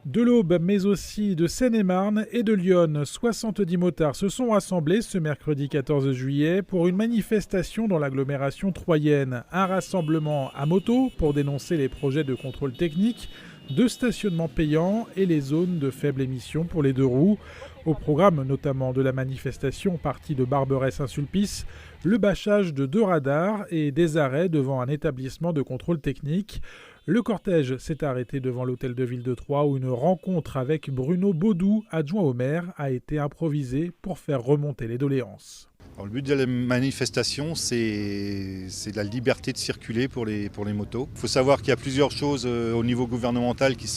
De l'Aube, mais aussi de Seine-et-Marne et de Lyon, 70 motards se sont rassemblés ce mercredi 14 juillet pour une manifestation dans l'agglomération troyenne. Un rassemblement à moto pour dénoncer les projets de contrôle technique, de stationnement payant et les zones de faible émission pour les deux roues. Au programme notamment de la manifestation partie de Barberey-Saint-Sulpice, le bâchage de 2 radars et des arrêts devant un établissement de contrôle technique. Le cortège s'est arrêté devant l'hôtel de ville de Troyes où une rencontre avec Bruno Baudou, adjoint au maire, a été improvisée pour faire remonter les doléances. Alors, le but de la manifestation, c'est la liberté de circuler pour les motos. Il faut savoir qu'il y a plusieurs choses au niveau gouvernemental qui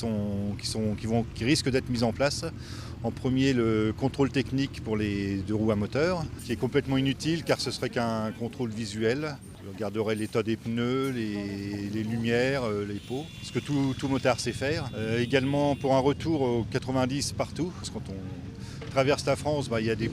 risquent d'être mises en place. En premier, le contrôle technique pour les deux roues à moteur, qui est complètement inutile car ce serait qu'un contrôle visuel. On regarderait l'état des pneus, les lumières, les pots, ce que tout motard sait faire. Également pour un retour au 90 partout, parce que quand on traverse la France, il y a des...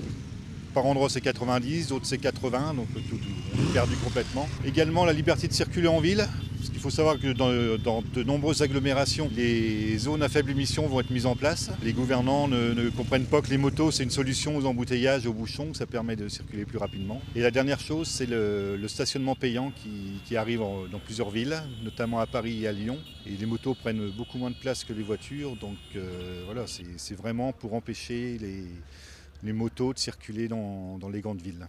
Par endroits c'est 90, d'autres c'est 80, donc on est perdu complètement. Également la liberté de circuler en ville, parce qu'il faut savoir que dans de nombreuses agglomérations, les zones à faible émission vont être mises en place. Les gouvernants ne comprennent pas que les motos c'est une solution aux embouteillages, aux bouchons, que ça permet de circuler plus rapidement. Et la dernière chose, c'est le stationnement payant qui arrive dans plusieurs villes, notamment à Paris et à Lyon. Et les motos prennent beaucoup moins de place que les voitures, donc voilà, c'est vraiment pour empêcher les motos de circuler dans les grandes villes.